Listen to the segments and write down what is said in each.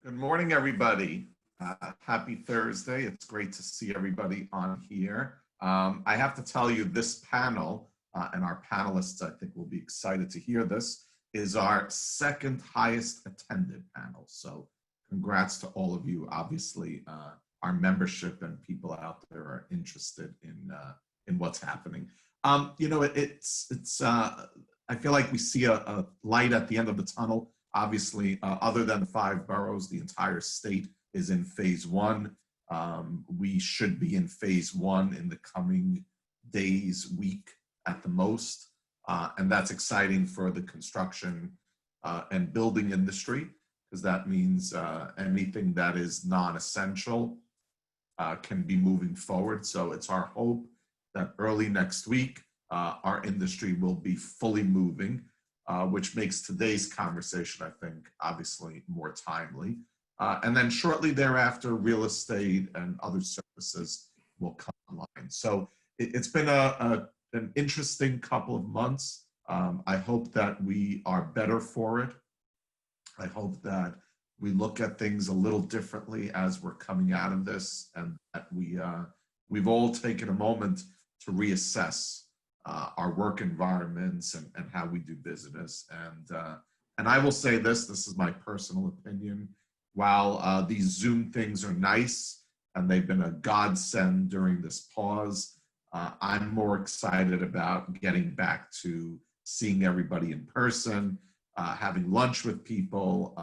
Good morning, everybody. Happy Thursday. It's great to see everybody on here. I have to tell you, this panel, and our panelists, I think, will be excited to hear this, is our second highest attended panel. So congrats to all of you. Obviously, our membership and people out there are interested in what's happening. I feel like we see a light at the end of the tunnel. Obviously, other than the 5 boroughs, the entire state is in phase one. We should be in phase one in the coming days, week at the most. And that's exciting for the construction and building industry, because that means anything that is non-essential can be moving forward. So it's our hope that early next week, our industry will be fully moving. Which makes today's conversation, I think, obviously more timely. And then shortly thereafter, real estate and other services will come online. So it's been an interesting couple of months. I hope that we are better for it. I hope that we look at things a little differently as we're coming out of this, and that we've all taken a moment to reassess our work environments and how we do business. And I will say this is my personal opinion. While these Zoom things are nice and they've been a godsend during this pause, I'm more excited about getting back to seeing everybody in person, having lunch with people,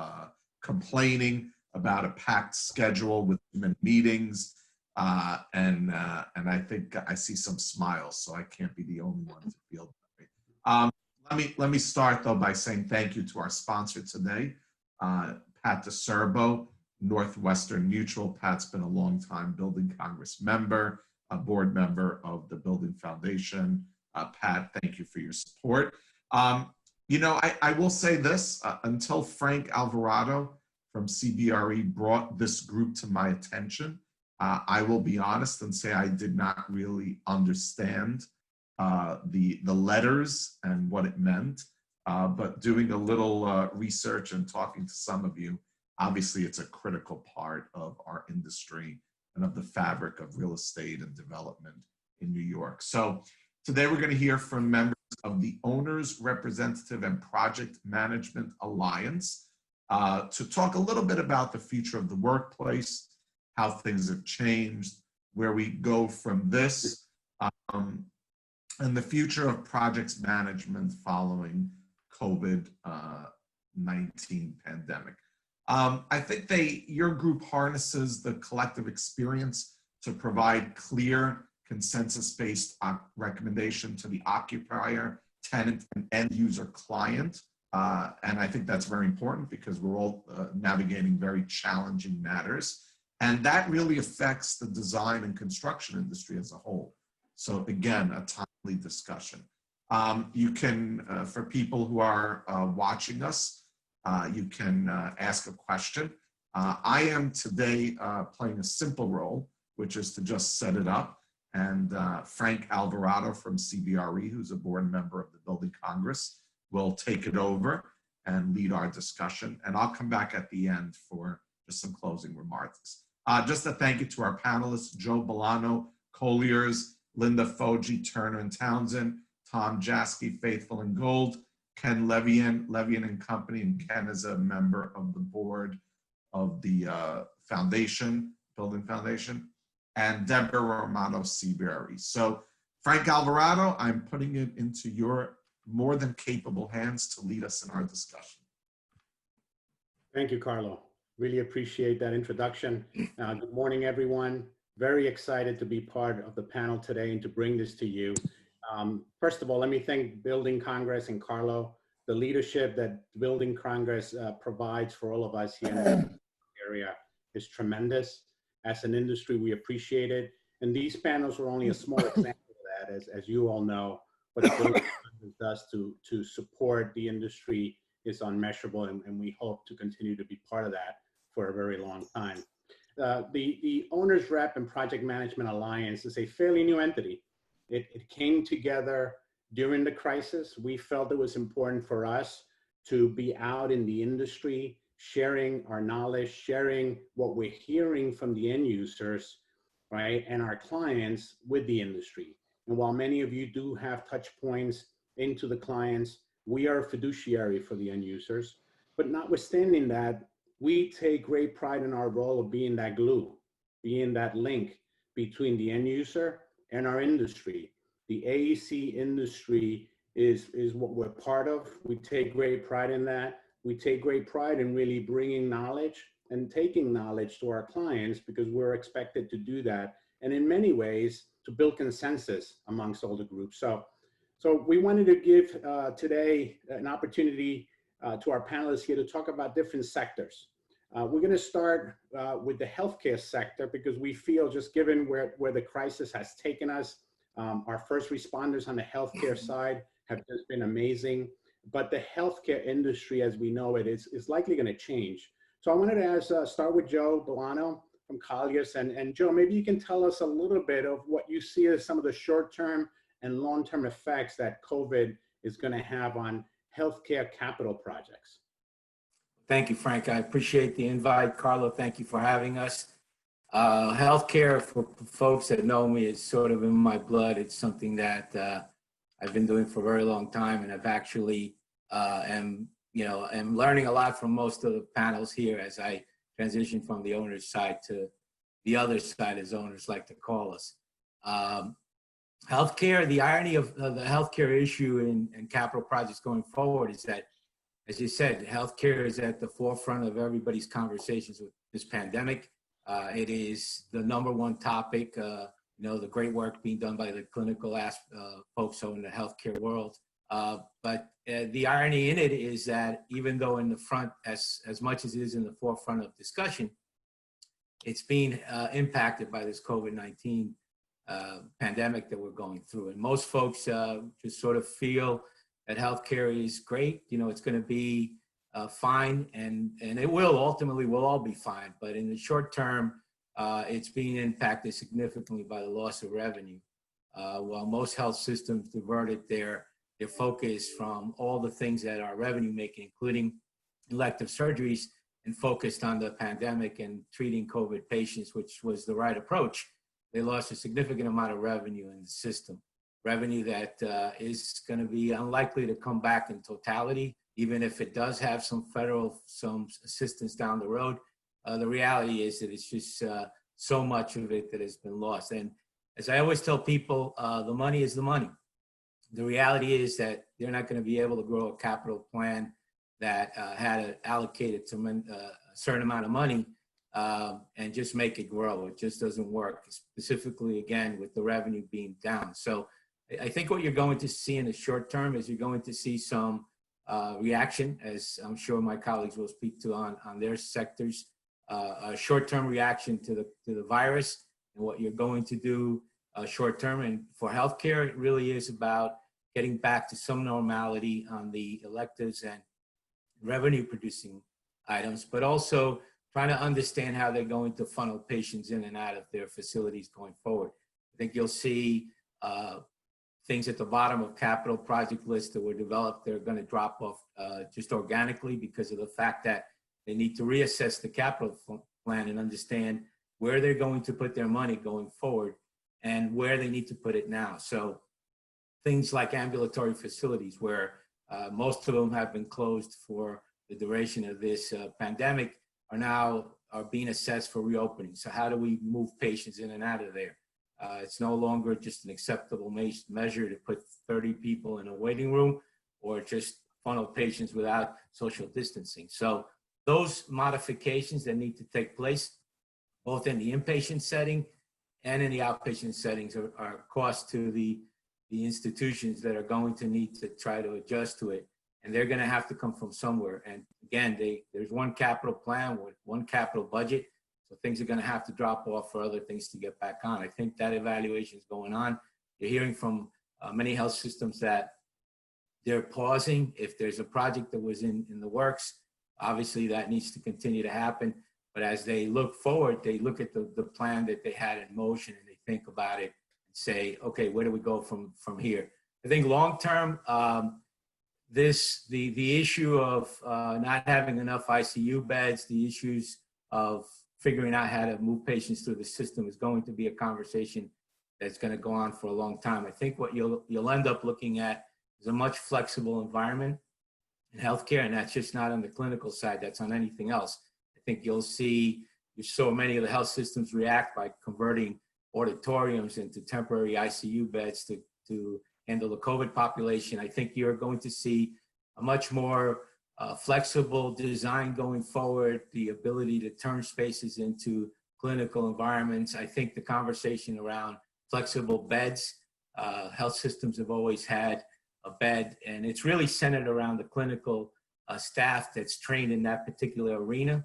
complaining about a packed schedule with many meetings. And I think I see some smiles, so I can't be the only one to feel that way. Let me start though by saying thank you to our sponsor today, Pat DeSerbo, Northwestern Mutual. Pat's been a long-time Building Congress member, a board member of the Building Foundation. Pat, thank you for your support. I will say this, until Frank Alvarado from CBRE brought this group to my attention, I will be honest and say I did not really understand the letters and what it meant, but doing a little research and talking to some of you, obviously it's a critical part of our industry and of the fabric of real estate and development in New York. So today we're going to hear from members of the Owners Representative and Project Management Alliance to talk a little bit about the future of the workplace, how things have changed, where we go from this, and the future of projects management following COVID-19 pandemic. I think your group harnesses the collective experience to provide clear, consensus-based recommendation to the occupier, tenant, and end user client. And I think that's very important because we're all navigating very challenging matters. And that really affects the design and construction industry as a whole. So again, a timely discussion. You can, for people who are watching us, you can ask a question. I am today playing a simple role, which is to just set it up. And Frank Alvarado from CBRE, who's a board member of the Building Congress, will take it over and lead our discussion. And I'll come back at the end for just some closing remarks. Just a thank you to our panelists, Joe Bolano, Colliers, Linda Foggi, Turner and Townsend, Tom Jaski, Faithful+Gould, Ken Levian and Company, and Ken is a member of the board of the foundation, Building Foundation, and Deborah Romano, CBRE. So Frank Alvarado, I'm putting it into your more than capable hands to lead us in our discussion. Thank you, Carlo. Really appreciate that introduction. Good morning, everyone. Very excited to be part of the panel today and to bring this to you. First of all, let me thank Building Congress and Carlo. The leadership that Building Congress provides for all of us here in the area is tremendous. As an industry, we appreciate it. And these panels are only a small example of that, as you all know, what Building Congress does to support the industry is unmeasurable, and we hope to continue to be part of that for a very long time. The Owners Rep and Project Management Alliance is a fairly new entity. It came together during the crisis. We felt it was important for us to be out in the industry sharing our knowledge, sharing what we're hearing from the end users, right, and our clients with the industry. And while many of you do have touch points into the clients, we are fiduciary for the end users. But notwithstanding that, we take great pride in our role of being that glue, being that link between the end user and our industry. The AEC industry is what we're part of. We take great pride in that. We take great pride in really bringing knowledge and taking knowledge to our clients, because we're expected to do that. And in many ways, to build consensus amongst all the groups. So we wanted to give today an opportunity to our panelists here to talk about different sectors. We're going to start with the healthcare sector, because we feel, just given where the crisis has taken us, our first responders on the healthcare side have just been amazing. But the healthcare industry, as we know it, is likely going to change. So I wanted to start with Joe Bolano from Colliers. And Joe, maybe you can tell us a little bit of what you see as some of the short-term and long-term effects that COVID is going to have on healthcare capital projects. Thank you, Frank. I appreciate the invite. Carlo, thank you for having us. Healthcare, for folks that know me, is sort of in my blood. It's something that I've been doing for a very long time, and I've actually am learning a lot from most of the panels here as I transition from the owner's side to the other side, as owners like to call us. Healthcare, the irony of the healthcare issue and capital projects going forward is that, as you said, healthcare is at the forefront of everybody's conversations with this pandemic. It is the #1 topic, the great work being done by the clinical folks in the healthcare world. But the irony in it is that even though in the front, as much as it is in the forefront of discussion, it's being impacted by this COVID-19 pandemic that we're going through. And most folks just sort of feel that healthcare is great. It's going to be fine, and it will ultimately, we'll all be fine. But in the short term, it's being impacted significantly by the loss of revenue. While most health systems diverted their focus from all the things that are revenue making, including elective surgeries, and focused on the pandemic and treating COVID patients, which was the right approach, they lost a significant amount of revenue in the system. Revenue that is going to be unlikely to come back in totality, even if it does have some assistance down the road. The reality is that it's just so much of it that has been lost. And as I always tell people, the money is the money. The reality is that they're not going to be able to grow a capital plan that had allocated a certain amount of money and just make it grow. It just doesn't work, specifically, again, with the revenue being down. So I think what you're going to see in the short term is you're going to see some reaction, as I'm sure my colleagues will speak to on their sectors, a short-term reaction to the virus, and what you're going to do short-term. And for healthcare, it really is about getting back to some normality on the electives and revenue-producing items, but also trying to understand how they're going to funnel patients in and out of their facilities going forward. I think you'll see things at the bottom of capital project lists that were developed, they're going to drop off just organically because of the fact that they need to reassess the capital plan and understand where they're going to put their money going forward and where they need to put it now. So things like ambulatory facilities, where most of them have been closed for the duration of this pandemic, are being assessed for reopening. So how do we move patients in and out of there? It's no longer just an acceptable measure to put 30 people in a waiting room or just funnel patients without social distancing. So those modifications that need to take place, both in the inpatient setting and in the outpatient settings, are cost to the institutions that are going to need to try to adjust to it. And they're going to have to come from somewhere. And again, there's one capital plan with one capital budget. So things are going to have to drop off for other things to get back on. I think that evaluation is going on. You're hearing from many health systems that they're pausing. If there's a project that was in the works, obviously that needs to continue to happen. But as they look forward, they look at the plan that they had in motion and they think about it and say, okay, where do we go from here? I think long term, the issue of not having enough ICU beds, the issues of figuring out how to move patients through the system is going to be a conversation that's going to go on for a long time. I think what you'll end up looking at is a much flexible environment in healthcare, and that's just not on the clinical side, that's on anything else. I think you saw many of the health systems react by converting auditoriums into temporary ICU beds to handle the COVID population. I think you're going to see a much more flexible design going forward, the ability to turn spaces into clinical environments. I think the conversation around flexible beds, health systems have always had a bed, and it's really centered around the clinical staff that's trained in that particular arena.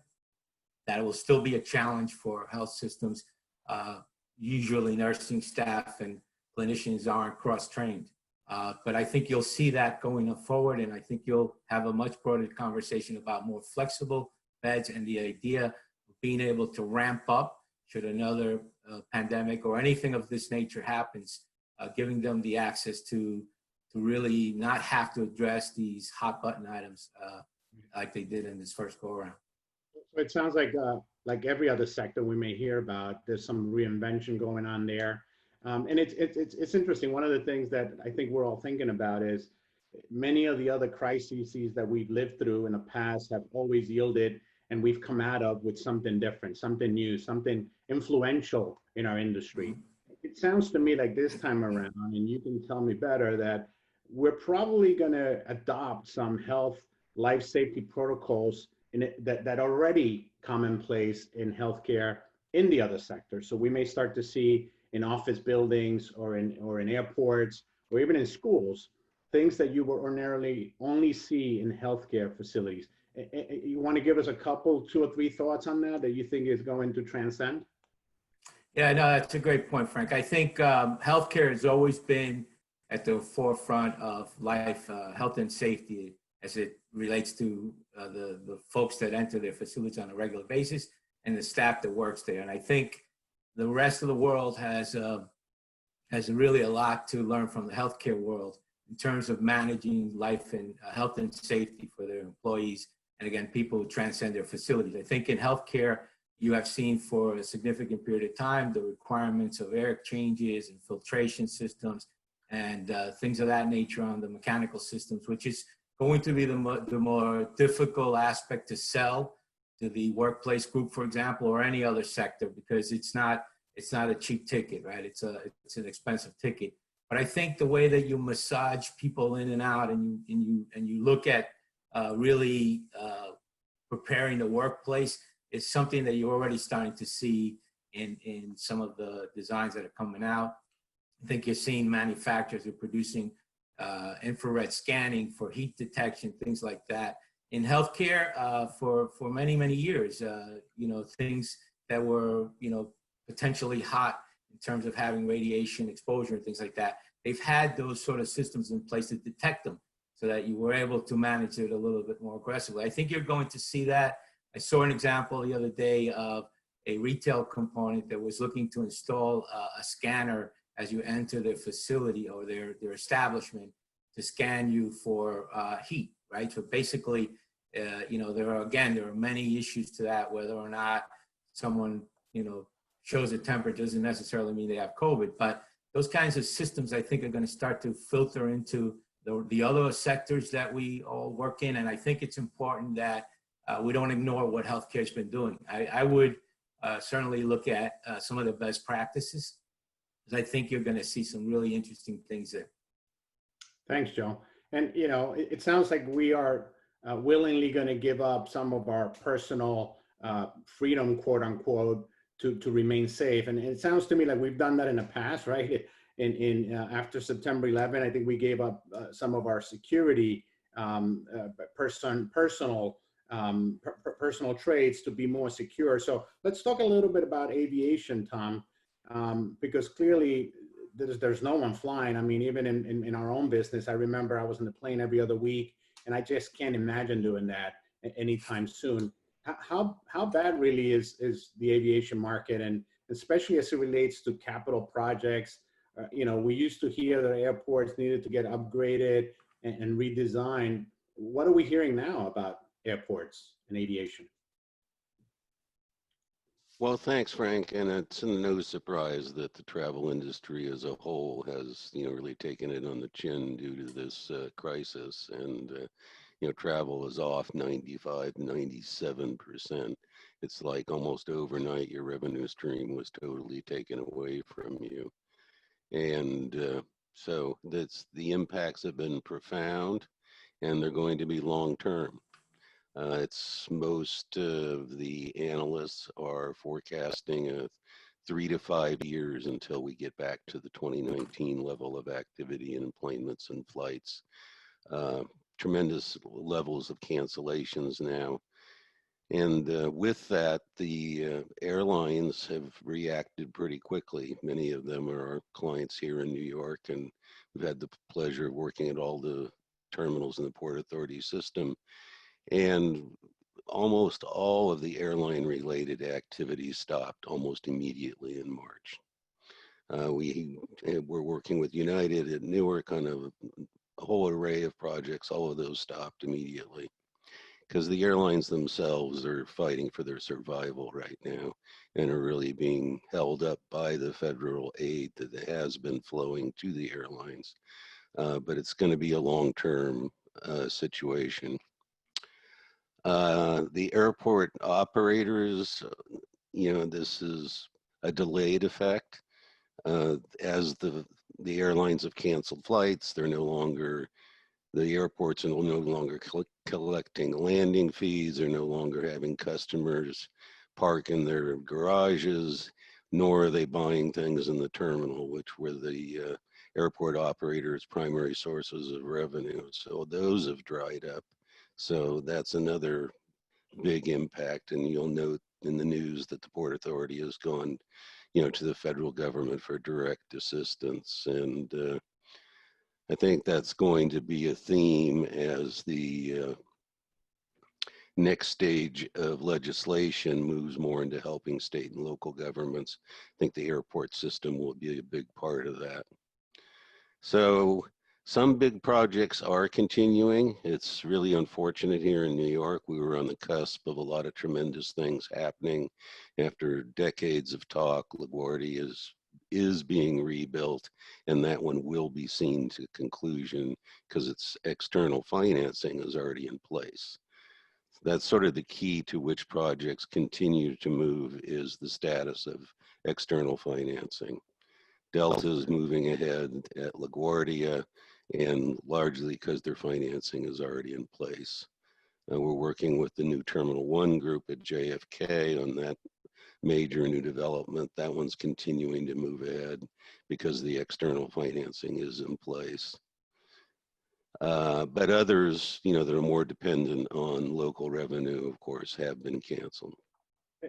That will still be a challenge for health systems. Usually nursing staff and clinicians aren't cross-trained. But I think you'll see that going forward, and I think you'll have a much broader conversation about more flexible beds and the idea of being able to ramp up should another pandemic or anything of this nature happens, giving them the access to really not have to address these hot button items like they did in this first go around. So it sounds like every other sector we may hear about, there's some reinvention going on there. And it's interesting. One of the things that I think we're all thinking about is many of the other crises that we've lived through in the past have always yielded, and we've come out of with something different, something new, something influential in our industry. It sounds to me like this time around, and you can tell me better, that we're probably going to adopt some health life safety protocols that already commonplace in healthcare in the other sectors. So we may start to see in office buildings or in airports or even in schools, things that you would ordinarily only see in healthcare facilities. You want to give us a couple, 2 or 3 thoughts on that you think is going to transcend? Yeah, no, that's a great point, Frank. I think healthcare has always been at the forefront of life, health and safety as it relates to the folks that enter their facilities on a regular basis and the staff that works there. And I think the rest of the world has really a lot to learn from the healthcare world in terms of managing life and health and safety for their employees. And again, people who transcend their facilities. I think in healthcare, you have seen for a significant period of time the requirements of air changes and filtration systems and things of that nature on the mechanical systems, which is going to be the more difficult aspect to sell to the workplace group, for example, or any other sector, because it's not a cheap ticket, right? It's an expensive ticket. But I think the way that you massage people in and out, and you look at really preparing the workplace is something that you're already starting to see in some of the designs that are coming out. I think you're seeing manufacturers who are producing infrared scanning for heat detection, things like that. In healthcare, for many, many years, things that were, potentially hot in terms of having radiation exposure and things like that, they've had those sort of systems in place to detect them so that you were able to manage it a little bit more aggressively. I think you're going to see that. I saw an example the other day of a retail component that was looking to install a scanner as you enter their facility or their establishment to scan you for heat, right? So basically, there are many issues to that, whether or not someone, shows a temperature doesn't necessarily mean they have COVID, but those kinds of systems I think are going to start to filter into the other sectors that we all work in. And I think it's important that we don't ignore what healthcare has been doing. I would certainly look at some of the best practices, because I think you're going to see some really interesting things there. Thanks, Joe. And, it sounds like we are willingly going to give up some of our personal freedom, quote unquote, to remain safe. And it sounds to me like we've done that in the past, right? After September 11, I think we gave up some of our security personal traits to be more secure. So let's talk a little bit about aviation, Tom, because clearly there's no one flying. I mean, even in our own business, I remember I was in the plane every other week, and I just can't imagine doing that anytime soon. How bad really is the aviation market, and especially as it relates to capital projects? We used to hear that airports needed to get upgraded. and redesign. What are we hearing now about airports and aviation? Well, thanks, Frank. And it's no surprise that the travel industry as a whole has, really taken it on the chin due to this crisis. And, travel is off 95, 97%. It's like almost overnight, your revenue stream was totally taken away from you. And so the impacts have been profound, and they're going to be long term. It's most of the analysts are forecasting a 3 to 5 years until we get back to the 2019 level of activity and appointments and flights. Tremendous levels of cancellations now. And with that, the airlines have reacted pretty quickly. Many of them are our clients here in New York, and we've had the pleasure of working at all the terminals in the Port Authority system. And almost all of the airline related activities stopped almost immediately in March. We're working with United at Newark on a whole array of projects. All of those stopped immediately because the airlines themselves are fighting for their survival right now and are really being held up by the federal aid that has been flowing to the airlines. But it's going to be a long-term situation. The airport operators, this is a delayed effect. As the airlines have canceled flights, the airports are no longer collecting landing fees. They're no longer having customers park in their garages, nor are they buying things in the terminal, which were the airport operators' primary sources of revenue. So those have dried up. So that's another big impact. And you'll note in the news that the Port Authority has gone, to the federal government for direct assistance. And I think that's going to be a theme as the next stage of legislation moves more into helping state and local governments. I think the airport system will be a big part of that. So some big projects are continuing. It's really unfortunate here in New York. We were on the cusp of a lot of tremendous things happening. After decades of talk, LaGuardia is being rebuilt, and that one will be seen to conclusion because its external financing is already in place. That's sort of the key to which projects continue to move is the status of external financing. Delta is moving ahead at LaGuardia, and largely because their financing is already in place. We're working with the new Terminal 1 group at JFK on that major new development. That one's continuing to move ahead because the external financing is in place. But others, that are more dependent on local revenue, of course, have been canceled.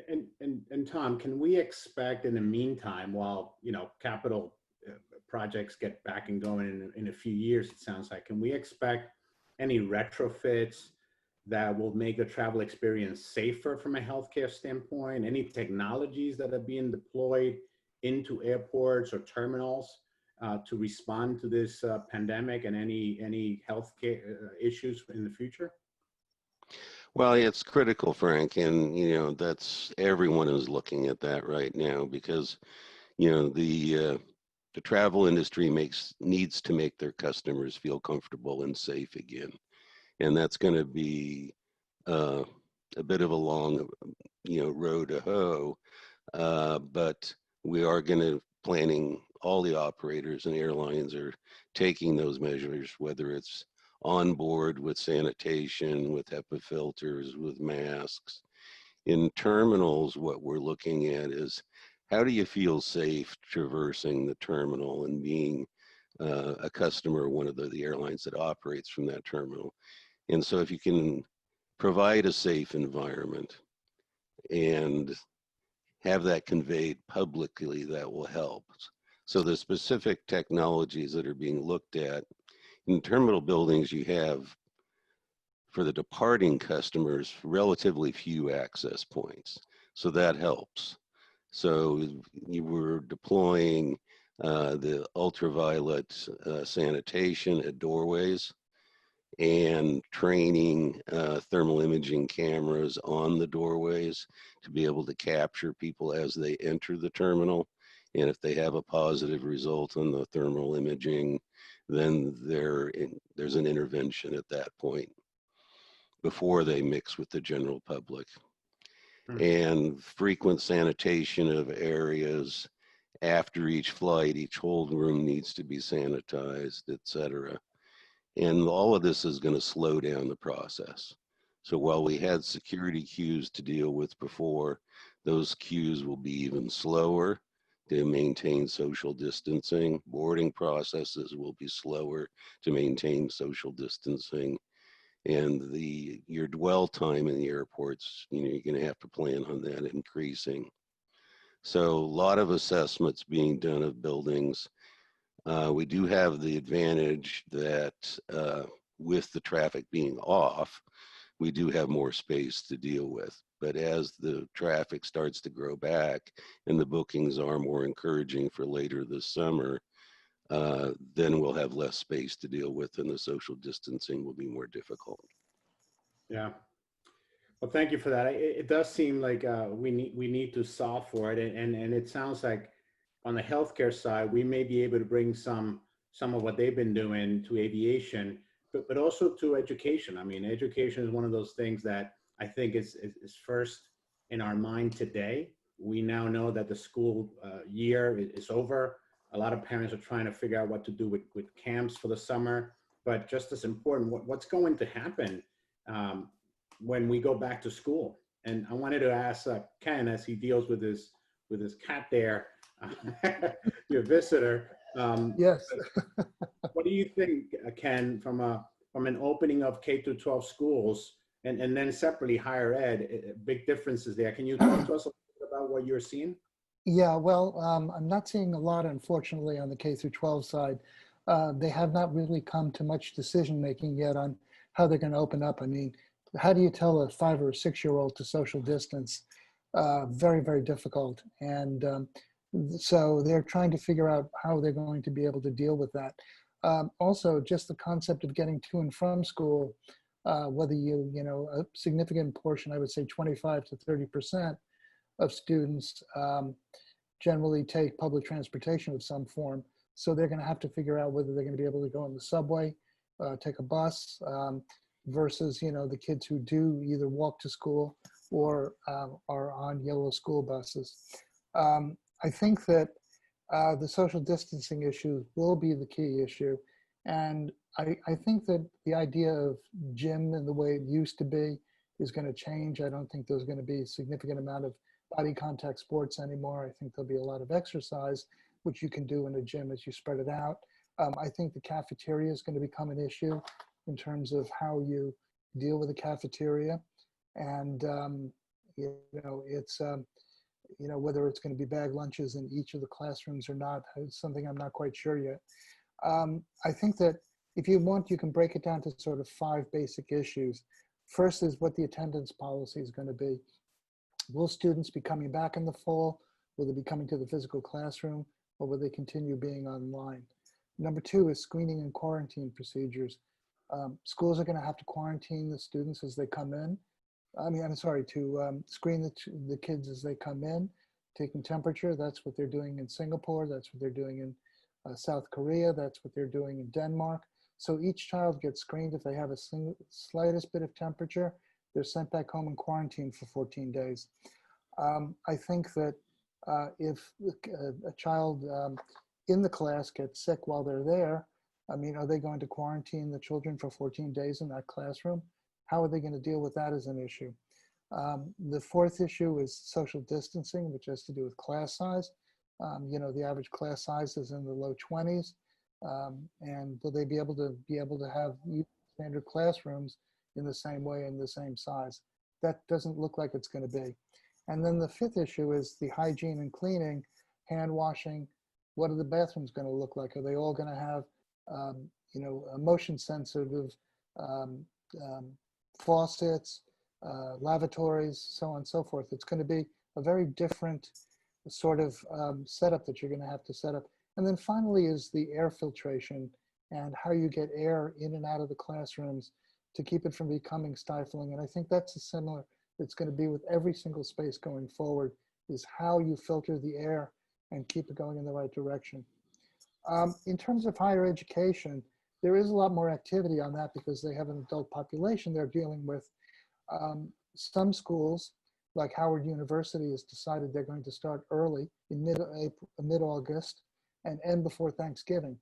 And Tom, can we expect in the meantime, while capital projects get back and going in a few years, it sounds like, can we expect any retrofits that will make the travel experience safer from a healthcare standpoint? Any technologies that are being deployed into airports or terminals to respond to this pandemic and any healthcare issues in the future? Well, it's critical, Frank, and that's everyone is looking at that right now because the travel industry needs to make their customers feel comfortable and safe again, and that's going to be a bit of a long, road to hoe. But we are going to planning. All the operators and airlines are taking those measures, whether it's on board with sanitation, with HEPA filters, with masks. In terminals, what we're looking at is how do you feel safe traversing the terminal and being a customer of one of the airlines that operates from that terminal. And so if you can provide a safe environment and have that conveyed publicly, that will help. So the specific technologies that are being looked at in terminal buildings, you have for the departing customers relatively few access points. So that helps. So you were deploying the ultraviolet sanitation at doorways. and training thermal imaging cameras on the doorways to be able to capture people as they enter the terminal. And if they have a positive result on the thermal imaging, then there's an intervention at that point before they mix with the general public. And frequent sanitation of areas after each flight. Each hold room needs to be sanitized, etc. And all of this is going to slow down the process. So while we had security queues to deal with before, those queues will be even slower to maintain social distancing. Boarding processes will be slower to maintain social distancing. And your dwell time in the airports, you're going to have to plan on that increasing. So a lot of assessments being done of buildings. We do have the advantage that with the traffic being off, we do have more space to deal with. But as the traffic starts to grow back and the bookings are more encouraging for later this summer, then we'll have less space to deal with and the social distancing will be more difficult. Yeah. Well, thank you for that. It does seem like we need to solve for it, and it sounds like on the healthcare side, we may be able to bring some of what they've been doing to aviation, but also to education. I mean, education is one of those things that I think is first in our mind today. We now know that the school year is over. A lot of parents are trying to figure out what to do with camps for the summer, but just as important, what's going to happen when we go back to school. And I wanted to ask Ken, as he deals with his cat there, your visitor. Yes. What do you think, Ken, from an opening of K-12 schools and then separately higher ed, big differences there? Can you talk to us a little bit about what you're seeing? Yeah, well, I'm not seeing a lot, unfortunately, on the K through 12 side. They have not really come to much decision making yet on how they're going to open up. I mean, how do you tell a 5 or 6 year old to social distance? Very, very difficult. And so they're trying to figure out how they're going to be able to deal with that. Also, just the concept of getting to and from school, whether a significant portion, I would say 25 to 30% of students generally take public transportation of some form. So they're going to have to figure out whether they're going to be able to go on the subway, take a bus, versus the kids who do either walk to school or are on yellow school buses. I think that the social distancing issue will be the key issue, and I think that the idea of gym and the way it used to be is going to change. I don't think there's going to be a significant amount of body contact sports anymore. I think there'll be a lot of exercise, which you can do in a gym as you spread it out. I think the cafeteria is going to become an issue in terms of how you deal with the cafeteria. And, it's, whether it's going to be bag lunches in each of the classrooms or not, is something I'm not quite sure yet. I think that if you want, you can break it down to sort of 5 basic issues. First is what the attendance policy is going to be. Will students be coming back in the fall? Will they be coming to the physical classroom, or will they continue being online? Number 2 is screening and quarantine procedures. Schools are going to have to quarantine the students as they come in. To screen the kids as they come in, taking temperature. That's what they're doing in Singapore. That's what they're doing in South Korea. That's what they're doing in Denmark. So each child gets screened. If they have a slightest bit of temperature, they're sent back home and quarantined for 14 days. I think that if a child in the class gets sick while they're there, are they going to quarantine the children for 14 days in that classroom? How are they going to deal with that as an issue? The 4th issue is social distancing, which has to do with class size. The average class size is in the low 20s. And will they be able to have standard classrooms in the same way and the same size? That doesn't look like it's going to be. And then the 5th issue is the hygiene and cleaning, hand washing. What are the bathrooms going to look like? Are they all going to have, motion sensitive faucets, lavatories, so on and so forth? It's going to be a very different sort of setup that you're going to have to set up. And then finally is the air filtration and how you get air in and out of the classrooms to keep it from becoming stifling. And I think that's a similar, it's going to be with every single space going forward, is how you filter the air and keep it going in the right direction. In terms of higher education, there is a lot more activity on that because they have an adult population they're dealing with. Some schools, like Howard University, has decided they're going to start early in mid-August and end before Thanksgiving.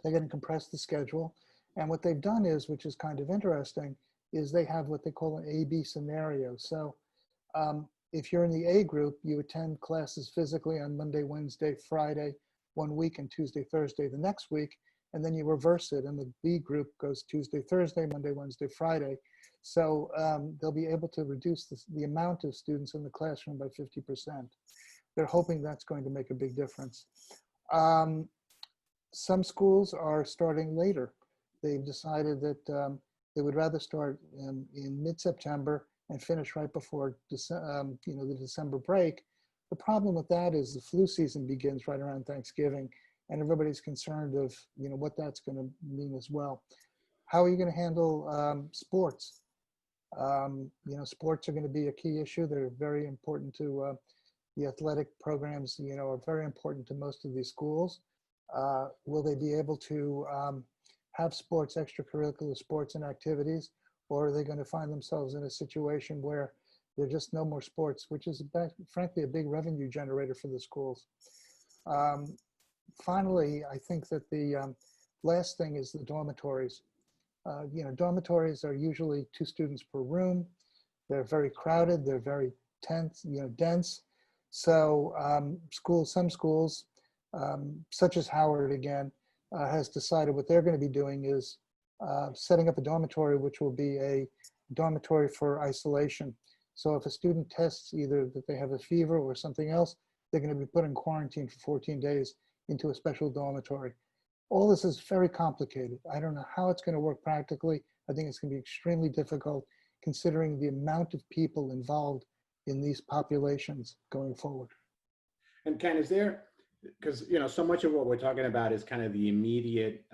They're going to compress the schedule. And what they've done is, which is kind of interesting, is they have what they call an A-B scenario. So if you're in the A group, you attend classes physically on Monday, Wednesday, Friday, one week, and Tuesday, Thursday the next week. And then you reverse it, and the B group goes Tuesday, Thursday, Monday, Wednesday, Friday. So they'll be able to reduce the amount of students in the classroom by 50%. They're hoping that's going to make a big difference. Some schools are starting later. They've decided that they would rather start in mid-September and finish right before the December break. The problem with that is the flu season begins right around Thanksgiving, and everybody's concerned of what that's going to mean as well. How are you going to handle sports? Sports are going to be a key issue. They're very important to the athletic programs. Are very important to most of these schools. Will they be able to have sports, extracurricular sports and activities, or are they going to find themselves in a situation where there are just no more sports, which is frankly a big revenue generator for the schools? Finally, I think that the last thing is the dormitories. Dormitories are usually 2 students per room. They're very crowded. They're very tense, dense. So some schools, such as Howard again, has decided what they're going to be doing is setting up a dormitory, which will be a dormitory for isolation. So if a student tests either that they have a fever or something else, they're going to be put in quarantine for 14 days into a special dormitory. All this is very complicated. I don't know how it's going to work practically. I think it's going to be extremely difficult considering the amount of people involved in these populations going forward. And Ken, is there, because so much of what we're talking about is kind of the immediate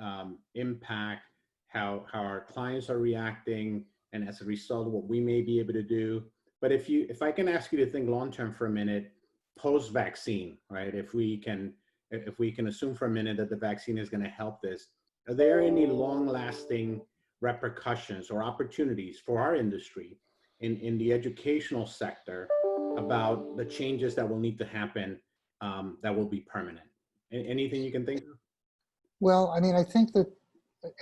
impact, how our clients are reacting, and as a result, what we may be able to do. But if I can ask you to think long-term for a minute, post-vaccine, right? If we can assume for a minute that the vaccine is going to help this, are there any long-lasting repercussions or opportunities for our industry in the educational sector about the changes that will need to happen that will be permanent? Anything you can think of? Well, I mean, I think that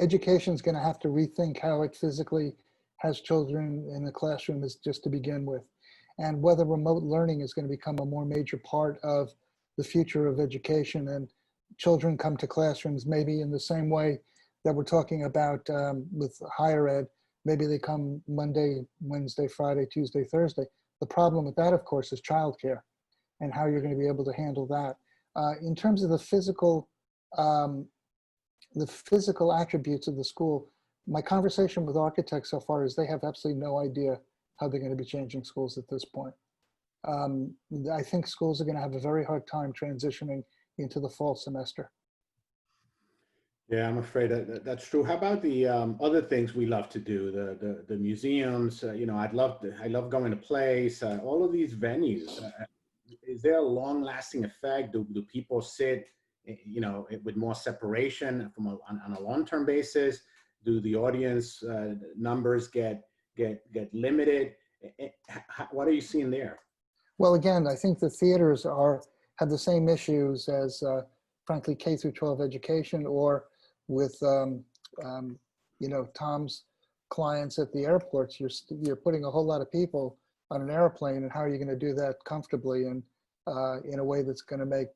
education is going to have to rethink how it physically has children in the classroom is just to begin with, and whether remote learning is going to become a more major part of the future of education, and children come to classrooms maybe in the same way that we're talking about with higher ed. Maybe they come Monday, Wednesday, Friday, Tuesday, Thursday. The problem with that, of course, is childcare and how you're going to be able to handle that. In terms of the physical attributes of the school, my conversation with architects so far is they have absolutely no idea how they're going to be changing schools at this point. I think schools are going to have a very hard time transitioning into the fall semester. Yeah, I'm afraid that's true. How about the other things we love to do? The museums. I love going to plays. All of these venues. Is there a long-lasting effect? Do people sit, with more separation on a long-term basis? Do the audience numbers get limited? What are you seeing there? Well, again, I think the theaters have the same issues as, frankly, K through 12 education, or with, Tom's clients at the airports. You're putting a whole lot of people on an airplane, and how are you going to do that comfortably and in a way that's going to make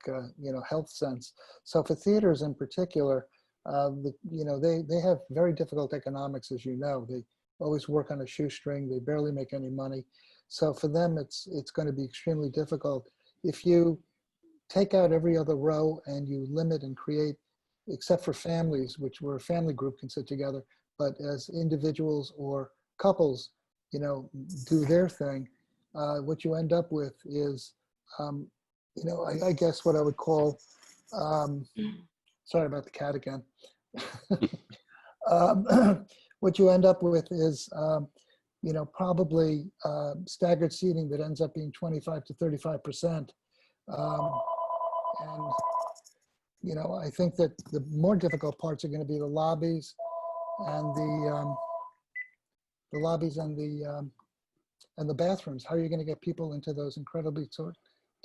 health sense? So for theaters in particular, they have very difficult economics, as you know. They always work on a shoestring. They barely make any money. So for them, it's going to be extremely difficult. If you take out every other row and you limit and create, except for families, where a family group can sit together, but as individuals or couples, do their thing, what you end up with is, I guess what I would call, sorry about the cat again, What you end up with is, probably staggered seating that ends up being 25 to 35%. And, I think that the more difficult parts are going to be the lobbies and and the bathrooms. How are you going to get people into those incredibly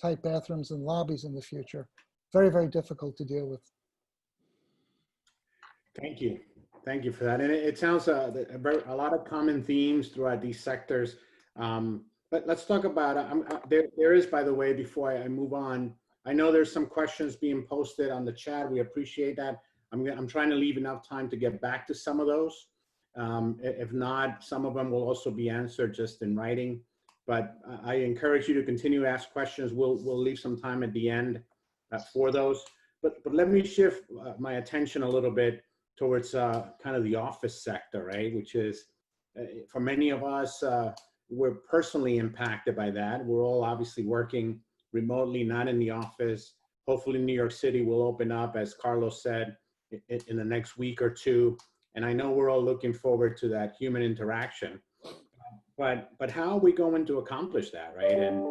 tight bathrooms and lobbies in the future? Very, very difficult to deal with. Thank you. Thank you for that. And it sounds a lot of common themes throughout these sectors. But let's talk about, there is, by the way, before I move on, I know there's some questions being posted on the chat. We appreciate that. I'm trying to leave enough time to get back to some of those. If not, some of them will also be answered just in writing. But I encourage you to continue to ask questions. We'll leave some time at the end for those. But let me shift my attention a little bit towards kind of the office sector, right? Which is, for many of us, we're personally impacted by that. We're all obviously working remotely, not in the office. Hopefully New York City will open up, as Carlo said, in the next week or two. And I know we're all looking forward to that human interaction. But how are we going to accomplish that, right? And,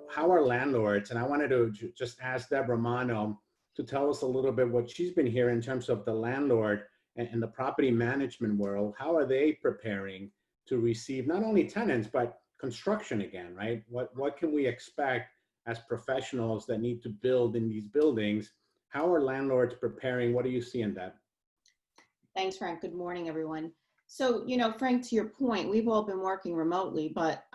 how are landlords, and I wanted to just ask Deborah Mano to tell us a little bit what she's been hearing in terms of the landlord and the property management world. How are they preparing to receive not only tenants, but construction again, right? What can we expect as professionals that need to build in these buildings? How are landlords preparing? What do you see in that? Thanks, Frank. Good morning, everyone. So, Frank, to your point, we've all been working remotely, but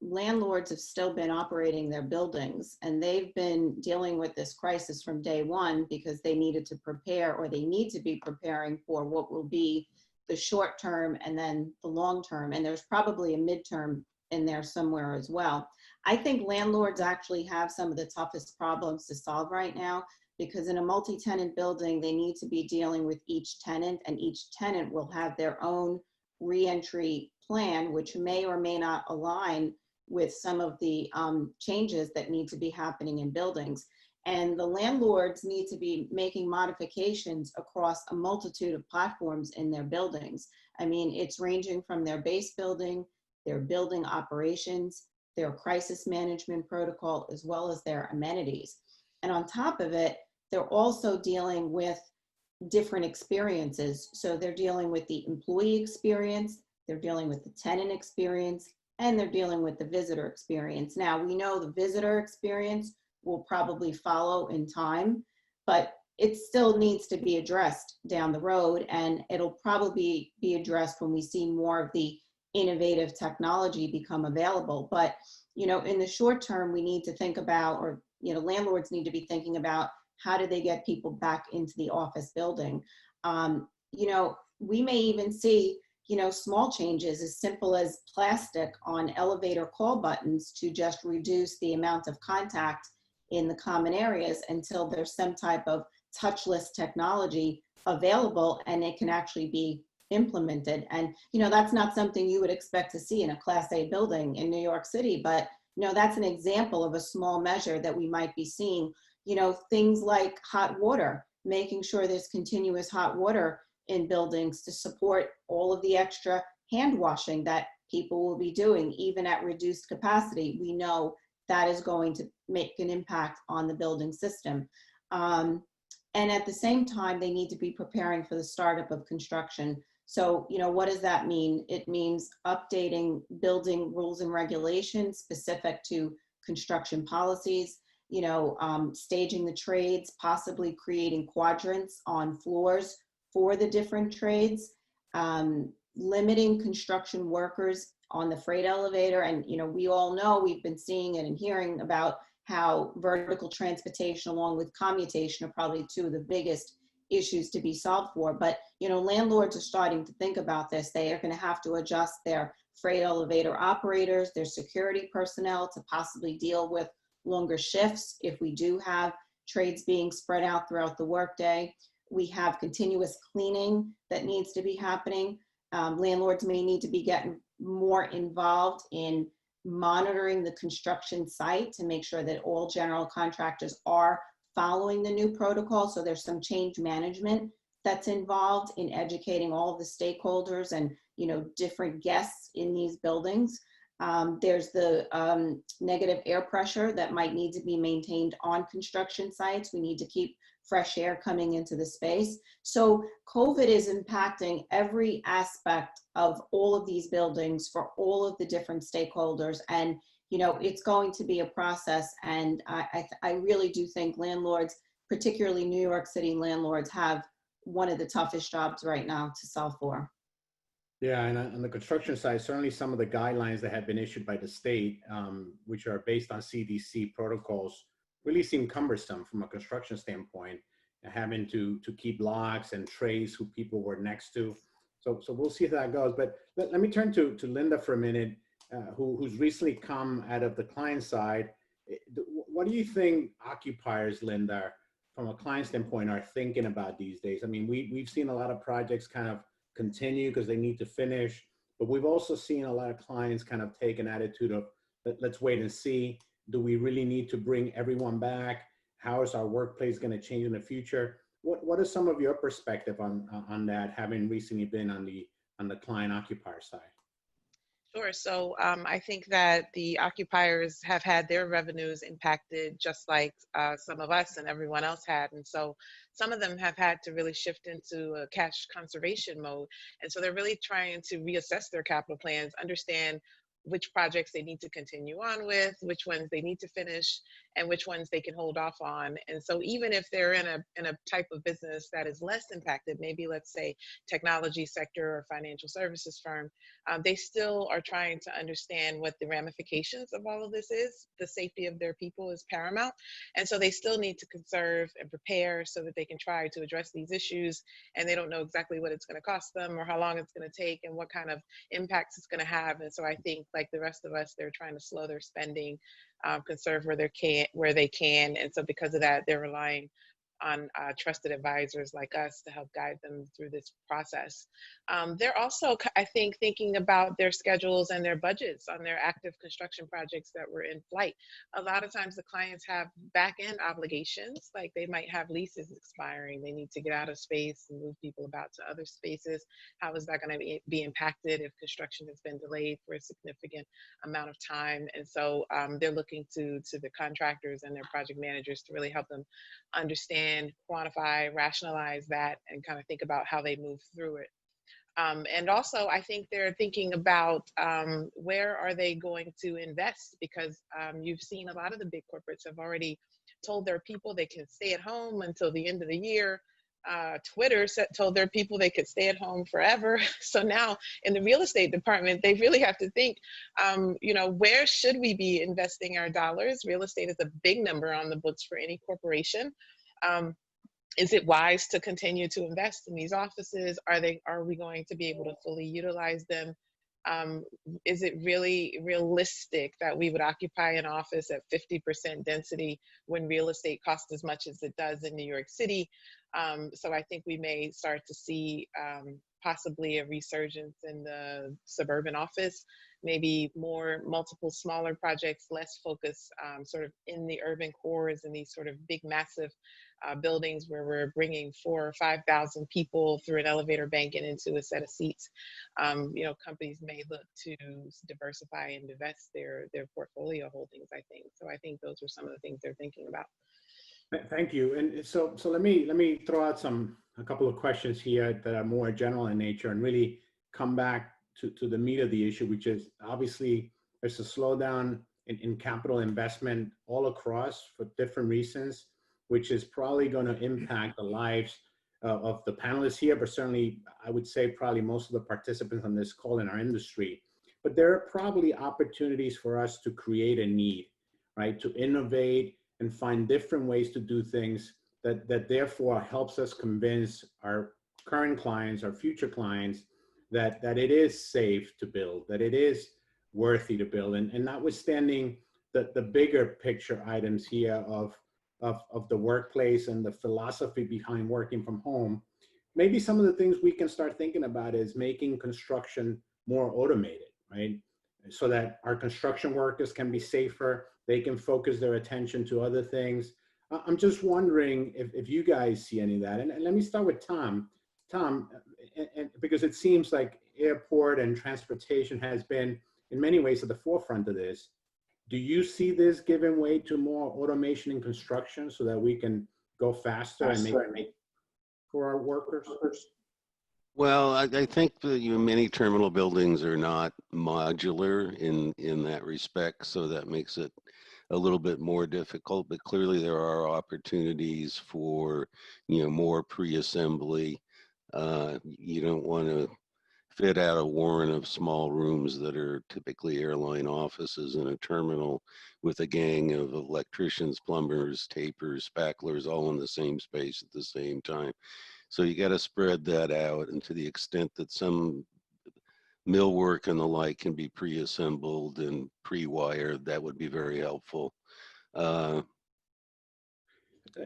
landlords have still been operating their buildings, and they've been dealing with this crisis from day one because they needed to prepare, or they need to be preparing for what will be the short term and then the long term. And there's probably a midterm in there somewhere as well. I think landlords actually have some of the toughest problems to solve right now, because in a multi-tenant building, they need to be dealing with each tenant, and each tenant will have their own reentry plan, which may or may not align with some of the changes that need to be happening in buildings. And the landlords need to be making modifications across a multitude of platforms in their buildings. I mean, it's ranging from their base building, their building operations, their crisis management protocol, as well as their amenities. And on top of it, they're also dealing with different experiences. So they're dealing with the employee experience, they're dealing with the tenant experience, and they're dealing with the visitor experience. Now, we know the visitor experience will probably follow in time, but it still needs to be addressed down the road, and it'll probably be addressed when we see more of the innovative technology become available. But, in the short term, we need to think about, or, landlords need to be thinking about, how do they get people back into the office building? We may even see, small changes as simple as plastic on elevator call buttons to just reduce the amount of contact in the common areas until there's some type of touchless technology available and it can actually be implemented. And, that's not something you would expect to see in a Class A building in New York City, but, that's an example of a small measure that we might be seeing. Things like hot water, making sure there's continuous hot water in buildings to support all of the extra hand washing that people will be doing, even at reduced capacity. We know that is going to make an impact on the building system. And at the same time, they need to be preparing for the startup of construction. So, what does that mean? It means updating building rules and regulations specific to construction policies, staging the trades, possibly creating quadrants on floors for the different trades, limiting construction workers on the freight elevator. And, we all know, we've been seeing it and hearing about how vertical transportation along with commutation are probably two of the biggest issues to be solved for. But, landlords are starting to think about this. They are going to have to adjust their freight elevator operators, their security personnel to possibly deal with longer shifts if we do have trades being spread out throughout the workday. We have continuous cleaning that needs to be happening. Landlords may need to be getting more involved in monitoring the construction site to make sure that all general contractors are following the new protocol. So there's some change management that's involved in educating all of the stakeholders and, you know, different guests in these buildings. There's the negative air pressure that might need to be maintained on construction sites. We need to keep fresh air coming into the space. So COVID is impacting every aspect of all of these buildings for all of the different stakeholders. And, you know, it's going to be a process. And I really do think landlords, particularly New York City landlords, have one of the toughest jobs right now to solve for. Yeah, and on the construction side, certainly some of the guidelines that have been issued by the state, which are based on CDC protocols, really seem cumbersome from a construction standpoint, having to keep logs and trace who people were next to. So we'll see how that goes. But let me turn to Linda for a minute, who's recently come out of the client side. What do you think occupiers, Linda, from a client standpoint, are thinking about these days? I mean, we've seen a lot of projects kind of continue because they need to finish, but we've also seen a lot of clients kind of take an attitude of, let's wait and see. Do we really need to bring everyone back? How is our workplace going to change in the future? What is some of your perspective on that, having recently been on the client occupier side? Sure. So I think that the occupiers have had their revenues impacted just like some of us and everyone else had. And so some of them have had to really shift into a cash conservation mode. And so they're really trying to reassess their capital plans, understand which projects they need to continue on with, which ones they need to finish, and which ones they can hold off on. And so even if they're in a type of business that is less impacted, maybe let's say technology sector or financial services firm, they still are trying to understand what the ramifications of all of this is. The safety of their people is paramount. And so they still need to conserve and prepare so that they can try to address these issues. And they don't know exactly what it's going to cost them or how long it's going to take and what kind of impacts it's going to have. And so I think, like the rest of us, they're trying to slow their spending, conserve where they can. And so because of that, they're relying on trusted advisors like us to help guide them through this process. They're also, I think, thinking about their schedules and their budgets on their active construction projects that were in flight. A lot of times the clients have back-end obligations, like they might have leases expiring. They need to get out of space and move people about to other spaces. How is that going to be impacted if construction has been delayed for a significant amount of time? And so they're looking to the contractors and their project managers to really help them understand, quantify, rationalize that, and kind of think about how they move through it. And also, I think they're thinking about where are they going to invest, because you've seen a lot of the big corporates have already told their people they can stay at home until the end of the year. Twitter told their people they could stay at home forever. So now in the real estate department, they really have to think, where should we be investing our dollars? Real estate is a big number on the books for any corporation. Is it wise to continue to invest in these offices? Are we going to be able to fully utilize them? Is it really realistic that we would occupy an office at 50% density when real estate costs as much as it does in New York City? So I think we may start to see possibly a resurgence in the suburban office, maybe more multiple smaller projects, less focus sort of in the urban cores and these sort of big, massive buildings where we're bringing 4,000 or 5,000 people through an elevator bank and into a set of seats. Companies may look to diversify and divest their portfolio holdings, I think. So I think those are some of the things they're thinking about. Thank you. And so let me throw out a couple of questions here that are more general in nature and really come back to the meat of the issue, which is obviously there's a slowdown in capital investment all across for different reasons, which is probably going to impact the lives of the panelists here, but certainly I would say probably most of the participants on this call in our industry. But there are probably opportunities for us to create a need, right? To innovate and find different ways to do things that therefore helps us convince our current clients, our future clients, that it is safe to build, that it is worthy to build. And notwithstanding the bigger picture items here of the workplace and the philosophy behind working from home, maybe some of the things we can start thinking about is making construction more automated, right? So that our construction workers can be safer, they can focus their attention to other things. I'm just wondering if you guys see any of that. And let me start with Tom. Tom, because it seems like airport and transportation has been in many ways at the forefront of this. Do you see this giving way to more automation in construction so that we can go faster and make for our workers? Well, I think that many terminal buildings are not modular in that respect, so that makes it a little bit more difficult. But clearly, there are opportunities for more pre-assembly. You don't want to fit out a warren of small rooms that are typically airline offices in a terminal with a gang of electricians, plumbers, tapers, spacklers, all in the same space at the same time. So you got to spread that out, and to the extent that some millwork and the like can be pre-assembled and pre-wired, that would be very helpful.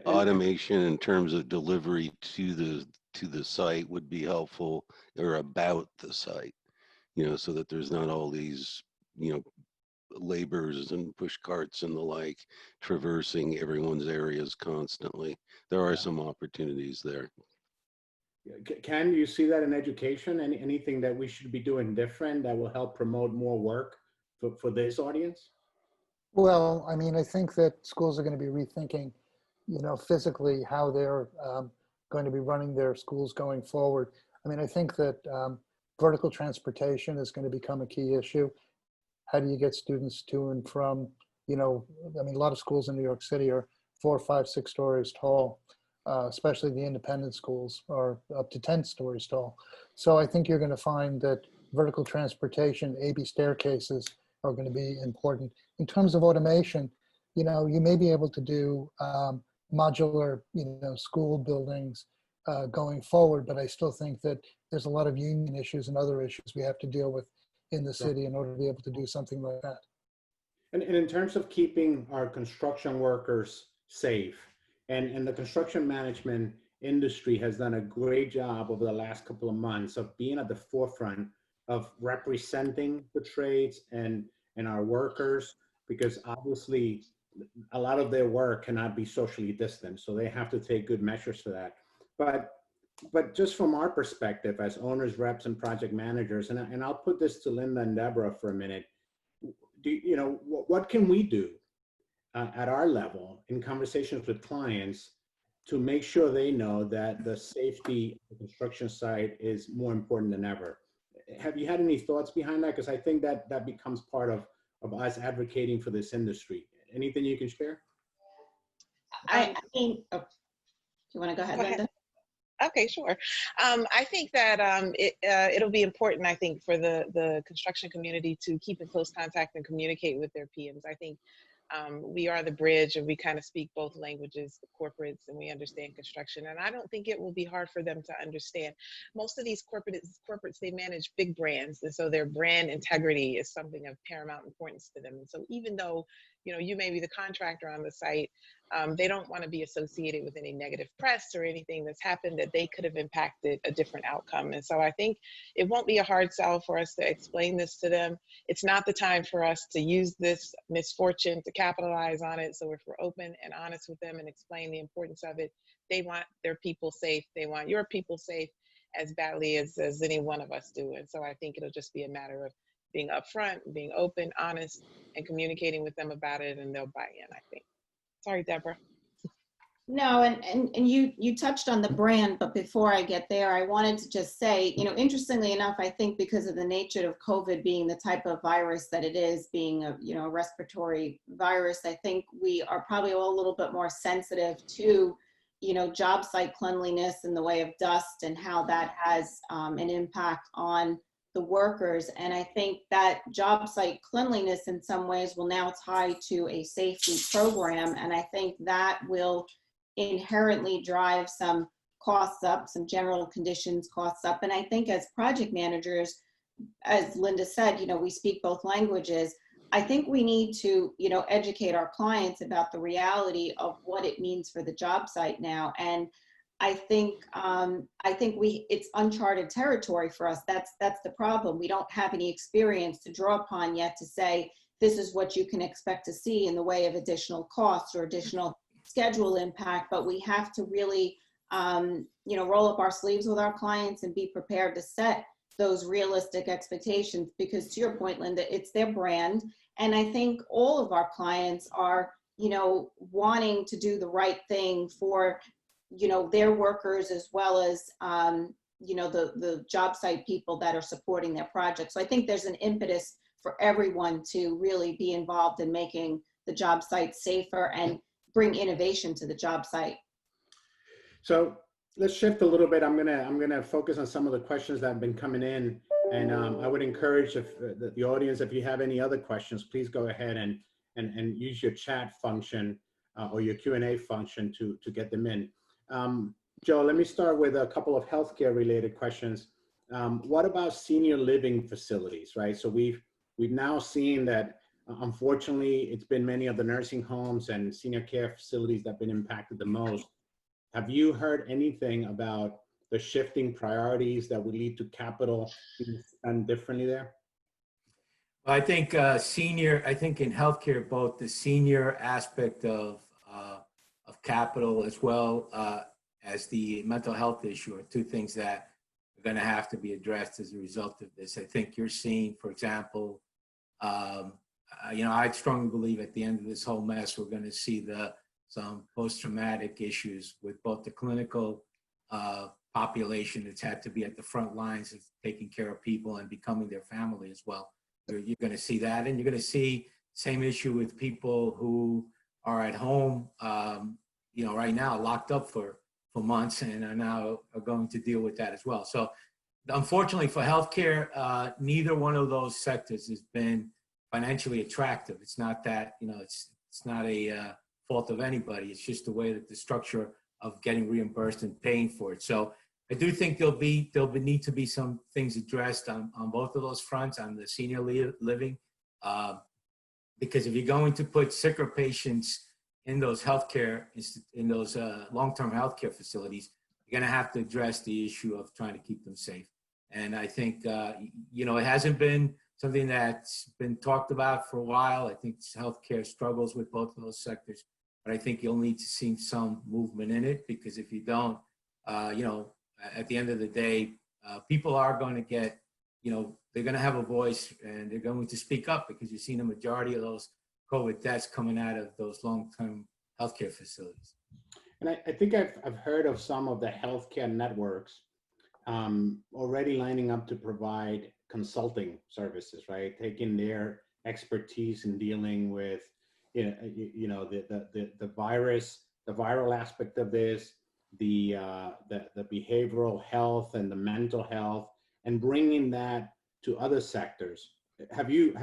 Automation in terms of delivery to the site would be helpful, or about the site, so that there's not all these, laborers and push carts and the like traversing everyone's areas constantly. There are some opportunities there. Can you see that in education? Anything that we should be doing different that will help promote more work for this audience? Well, I mean, I think that schools are going to be rethinking, physically how they're going to be running their schools going forward. I mean, I think that vertical transportation is going to become a key issue. How do you get students to and from, I mean, a lot of schools in New York City are 4, 5, 6 stories tall. Especially the independent schools are up to 10 stories tall. So I think you're going to find that vertical transportation, AB staircases are going to be important. In terms of automation, you may be able to do modular, school buildings going forward, but I still think that there's a lot of union issues and other issues we have to deal with in the city in order to be able to do something like that. And in terms of keeping our construction workers safe, and the construction management industry has done a great job over the last couple of months of being at the forefront of representing the trades and our workers, because obviously a lot of their work cannot be socially distant, so they have to take good measures for that. But just from our perspective as owners, reps, and project managers, and I'll put this to Linda and Deborah for a minute, what can we do at our level in conversations with clients to make sure they know that the safety of the construction site is more important than ever? Have you had any thoughts behind that? Because I think that becomes part of us advocating for this industry. Anything you can share? I mean, do you want to go ahead, Linda? Okay, sure. I think that it'll be important, I think, for the construction community to keep in close contact and communicate with their PMs. I think we are the bridge, and we kind of speak both languages, the corporates, and we understand construction. And I don't think it will be hard for them to understand. Most of these corporates, they manage big brands, and so their brand integrity is something of paramount importance to them. And so even though you may be the contractor on the site, they don't want to be associated with any negative press or anything that's happened that they could have impacted a different outcome. And so I think it won't be a hard sell for us to explain this to them. It's not the time for us to use this misfortune to capitalize on it. So if we're open and honest with them and explain the importance of it, they want their people safe. They want your people safe as badly as any one of us do. And so I think it'll just be a matter of being upfront, being open, honest, and communicating with them about it, and they'll buy in, I think. Sorry, Deborah. No, and you touched on the brand, but before I get there, I wanted to just say, interestingly enough, I think because of the nature of COVID being the type of virus that it is, being a respiratory virus, I think we are probably all a little bit more sensitive to, job site cleanliness in the way of dust and how that has an impact on the workers. And I think that job site cleanliness in some ways will now tie to a safety program. And I think that will inherently drive some costs up, some general conditions costs up. And I think as project managers, as Linda said, we speak both languages. I think we need to, educate our clients about the reality of what it means for the job site now. And I think it's uncharted territory for us. That's the problem. We don't have any experience to draw upon yet to say, this is what you can expect to see in the way of additional costs or additional schedule impact, but we have to really you know, roll up our sleeves with our clients and be prepared to set those realistic expectations, because to your point, Linda, it's their brand. And I think all of our clients are, you know, wanting to do the right thing for, you know, their workers, as well as, you know, the job site people that are supporting their projects. So I think there's an impetus for everyone to really be involved in making the job site safer and bring innovation to the job site. So let's shift a little bit. I'm gonna focus on some of the questions that have been coming in, and I would encourage if the audience, if you have any other questions, please go ahead and use your chat function or your Q&A function to get them in. Joe, let me start with a couple of healthcare related questions. What about senior living facilities, right? So we've now seen that unfortunately it's been many of the nursing homes and senior care facilities that have been impacted the most. Have you heard anything about the shifting priorities that would lead to capital being spent differently there? Well, I think I think in healthcare, both the senior aspect of capital as well as the mental health issue are two things that are going to have to be addressed as a result of this. I think you're seeing, for example, you know, I strongly believe at the end of this whole mess, we're going to see some post-traumatic issues with both the clinical population that's had to be at the front lines of taking care of people and becoming their family as well. You're going to see that, and you're going to see same issue with people who are at home, you know, right now locked up for months and are now going to deal with that as well. So unfortunately for healthcare, neither one of those sectors has been financially attractive. It's not that, you know, it's not a fault of anybody. It's just the way that the structure of getting reimbursed and paying for it. So I do think there'll need to be some things addressed on both of those fronts, on the senior living, because if you're going to put sicker patients in those long-term healthcare facilities, you're going to have to address the issue of trying to keep them safe. And I think, you know, it hasn't been something that's been talked about for a while. I think healthcare struggles with both of those sectors, but I think you'll need to see some movement in it, because if you don't, you know, at the end of the day, people are going to get, you know, they're going to have a voice and they're going to speak up, because you've seen the majority of those COVID deaths coming out of those long-term healthcare facilities. And I think I've heard of some of the healthcare networks already lining up to provide consulting services, right? Taking their expertise in dealing with, you know, the viral aspect of this, the behavioral health and the mental health, and bringing that to other sectors. Have you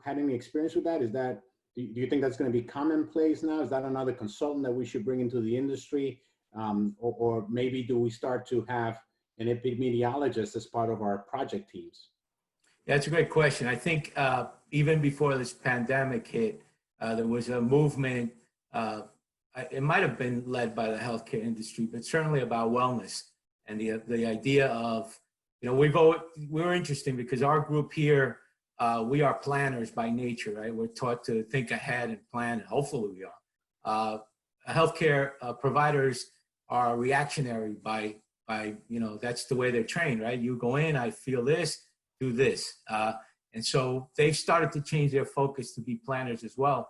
had any experience with that? Do you think that's going to be commonplace now? Is that another consultant that we should bring into the industry? Or maybe do we start to have an epidemiologist as part of our project teams? Yeah, that's a great question. I think even before this pandemic hit, there was a movement, it might have been led by the healthcare industry, but certainly about wellness and the idea of, you know, we're interesting because our group here, we are planners by nature, right? We're taught to think ahead and plan, and hopefully we are. Healthcare providers are reactionary by, you know, that's the way they're trained, right? You go in, I feel this, do this. And so they've started to change their focus to be planners as well.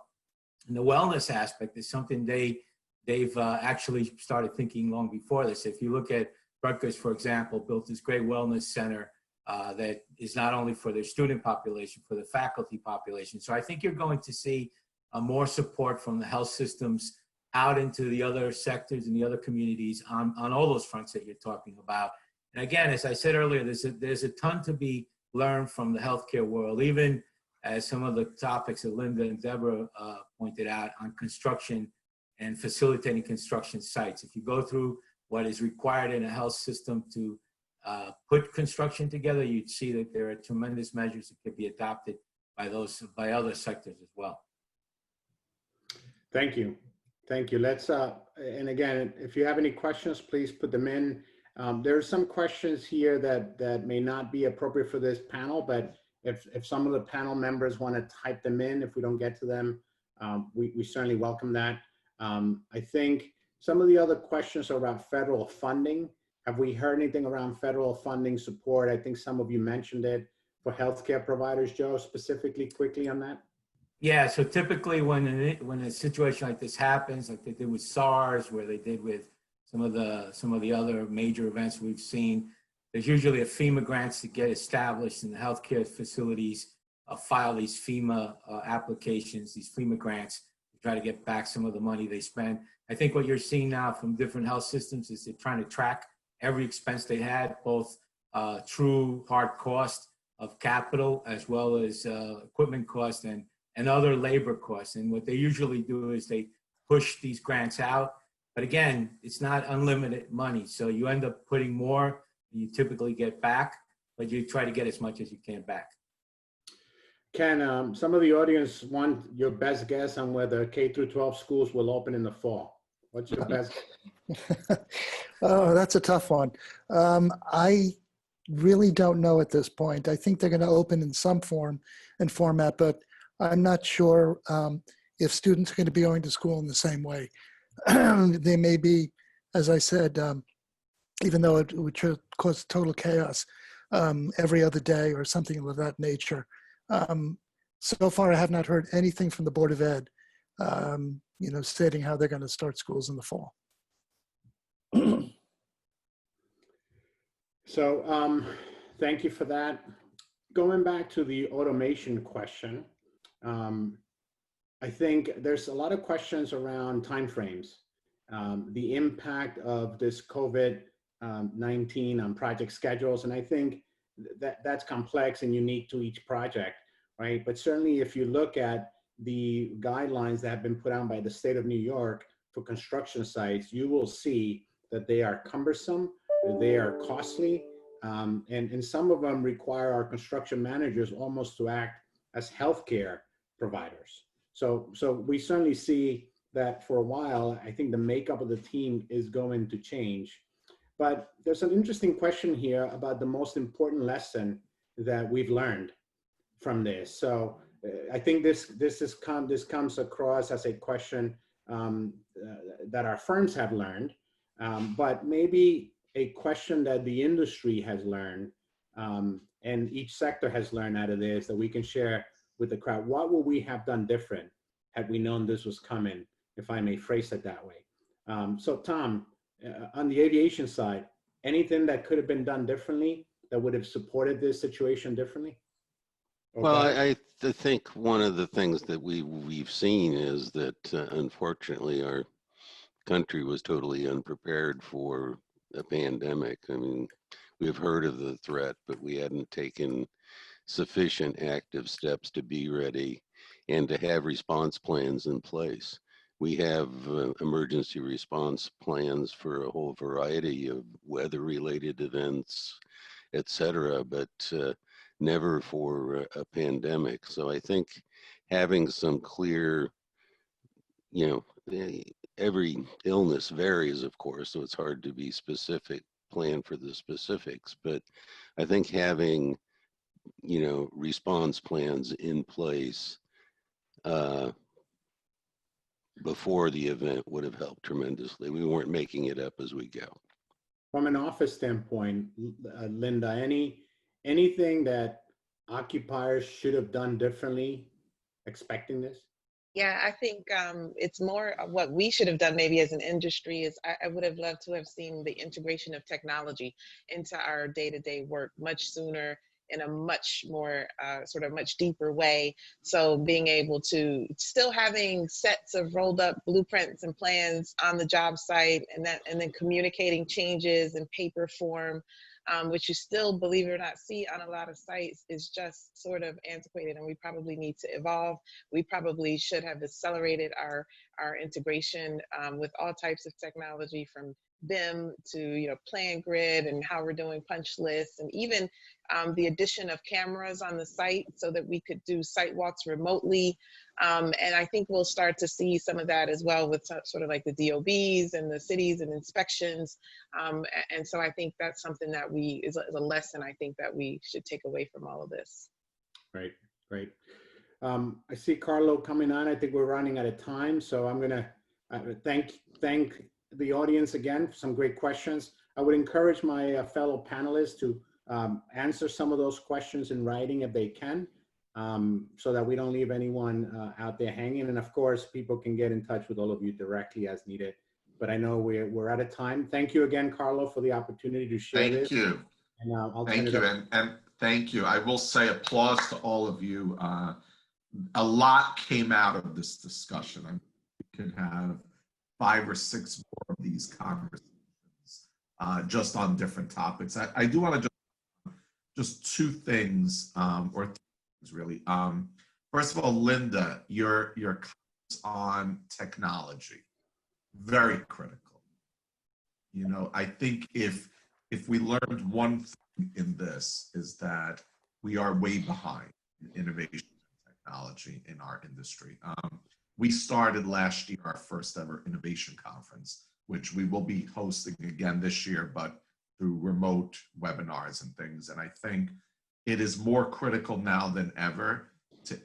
And the wellness aspect is something they've actually started thinking long before this. If you look at Rutgers, for example, built this great wellness center that is not only for their student population, for the faculty population. So I think you're going to see more support from the health systems out into the other sectors and the other communities on all those fronts that you're talking about. And again, as I said earlier, there's a ton to be learned from the healthcare world, even as some of the topics that Linda and Deborah pointed out on construction and facilitating construction sites. If you go through what is required in a health system to put construction together, you'd see that there are tremendous measures that could be adopted by other sectors as well. Thank you. Thank you. Let's, and again, if you have any questions, please put them in. There are some questions here that may not be appropriate for this panel, but if some of the panel members want to type them in, if we don't get to them, we certainly welcome that. I think Some of the other questions are about federal funding. Have we heard anything around federal funding support? I think some of you mentioned it for healthcare providers. Joe, specifically, quickly on that. Yeah, so typically when a situation like this happens, like they did with SARS, where they did with some of the other major events we've seen, there's usually a FEMA grants to get established, and the healthcare facilities file these FEMA applications, these FEMA grants, to try to get back some of the money they spend. I think what you're seeing now from different health systems is they're trying to track every expense they had, both true hard cost of capital as well as equipment cost and other labor costs. And what they usually do is they push these grants out. But again, it's not unlimited money. So you end up putting more than you typically get back, but you try to get as much as you can back. Ken, some of the audience want your best guess on whether K through 12 schools will open in the fall. What's your best? Oh, that's a tough one. I really don't know at this point. I think they're going to open in some form and format, but I'm not sure if students are going to be going to school in the same way. They may be, as I said, even though it would cause total chaos every other day or something of that nature. So far, I have not heard anything from the Board of Ed, stating how they're going to start schools in the fall. So thank you for that. Going back to the automation question, I think there's a lot of questions around timeframes, the impact of this COVID-19 on project schedules. And I think that's complex and unique to each project, right? But certainly if you look at the guidelines that have been put out by the state of New York for construction sites, you will see that they are cumbersome, they are costly, and some of them require our construction managers almost to act as healthcare providers. So we certainly see that for a while. I think the makeup of the team is going to change. But there's an interesting question here about the most important lesson that we've learned from this. So I think this comes across as a question that our firms have learned, but maybe a question that the industry has learned, and each sector has learned out of this that we can share with the crowd. What would we have done different had we known this was coming, if I may phrase it that way? So Tom, on the aviation side, anything that could have been done differently that would have supported this situation differently? Well, I think one of the things that we've seen is that unfortunately our country was totally unprepared for a pandemic. I mean, we've heard of the threat, but we hadn't taken sufficient active steps to be ready and to have response plans in place. We have emergency response plans for a whole variety of weather-related events, et cetera, but never for a pandemic. So I think having some clear, every illness varies, of course, so it's hard to be specific, plan for the specifics, but I think having, response plans in place before the event would have helped tremendously. We weren't making it up as we go. From an office standpoint, Linda, anything that occupiers should have done differently expecting this? Yeah, I think it's more of what we should have done maybe as an industry is I would have loved to have seen the integration of technology into our day-to-day work much sooner, in a much more much deeper way. So being able to still having sets of rolled up blueprints and plans on the job site, and then communicating changes in paper form, which you still, believe it or not, see on a lot of sites, is just sort of antiquated, and we probably need to evolve. We probably should have accelerated our integration with all types of technology, from BIM to plan grid, and how we're doing punch lists, and even the addition of cameras on the site so that we could do site walks remotely. And I think we'll start to see some of that as well with sort of like the DOBs and the cities and inspections. And so I think that's something that is a lesson I think that we should take away from all of this. Great. I see Carlo coming on. I think we're running out of time, so I'm gonna thank the audience again for some great questions. I would encourage my fellow panelists to answer some of those questions in writing if they can, so that we don't leave anyone out there hanging. And of course, people can get in touch with all of you directly as needed. But I know we're out of time. Thank you again, Carlo, for the opportunity to share this. Thank you. And I'll turn Thank it you. over. And thank you. I will say applause to all of you. A lot came out of this discussion. I mean, we could have 5 or 6 more of these conversations just on different topics. I do want to just 2 things, or 3 things really. First of all, Linda, your comments on technology, very critical. You know, I think if we learned one thing in this is that we are way behind in innovation and technology in our industry. We started last year our first ever innovation conference, which we will be hosting again this year, but through remote webinars and things. And I think it is more critical now than ever to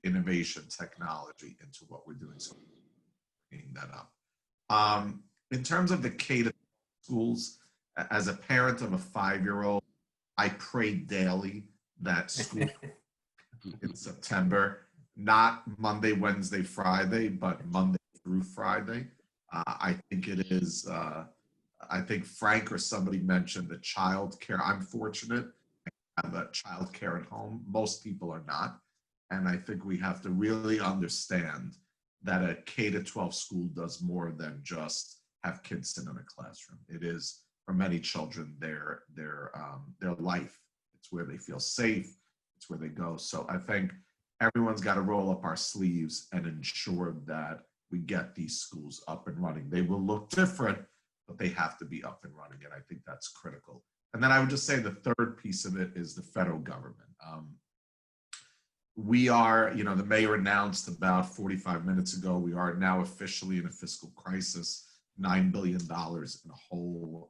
innovation technology into what we're doing. So bringing that up. In terms of the K-12 schools, as a parent of a 5-year-old, I pray daily that school in September, not Monday, Wednesday, Friday, but Monday through Friday. I think it is, I think Frank or somebody mentioned the child care. I'm fortunate I have a child care at home. Most people are not. And I think we have to really understand that a K-12 school does more than just have kids sit in a classroom. It is, for many children, their life. It's where they feel safe. It's where they go. So I think everyone's got to roll up our sleeves and ensure that we get these schools up and running. They will look different, but they have to be up and running. And I think that's critical. And then I would just say the third piece of it is the federal government. We are, you know, the mayor announced about 45 minutes ago, we are now officially in a fiscal crisis, $9 billion in a hole.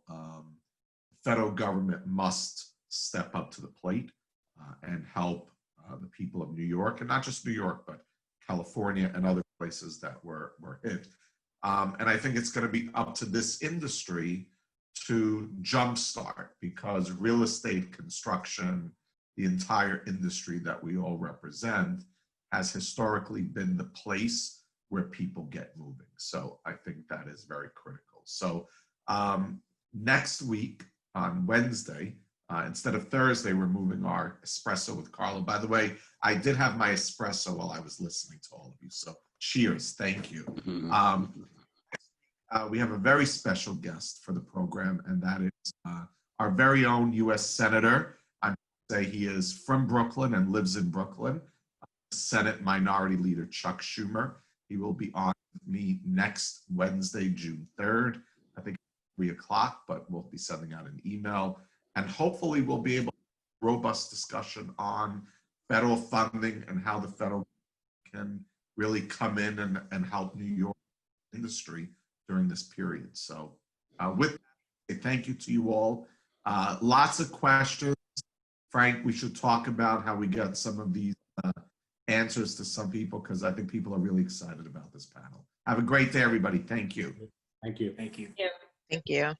Federal government must step up to the plate and help the people of New York, and not just New York, but California and other places that were hit. And I think it's going to be up to this industry to jumpstart, because real estate, construction, the entire industry that we all represent has historically been the place where people get moving. So I think that is very critical. So next week on Wednesday, instead of Thursday, we're moving our Espresso with Carlo. By the way, I did have my Espresso while I was listening to all of you. So cheers, thank you. We have a very special guest for the program, and that is our very own U.S. Senator. I'm going to say he is from Brooklyn and lives in Brooklyn, Senate Minority Leader Chuck Schumer. He will be on with me next Wednesday, June 3rd, I think 3 o'clock, but we'll be sending out an email. And hopefully we'll be able to have a robust discussion on federal funding and how the federal can really come in and help New York industry during this period. So with that, thank you to you all. Lots of questions. Frank, we should talk about how we got some of these answers to some people, because I think people are really excited about this panel. Have a great day, everybody. Thank you. Thank you. Thank you. Thank you.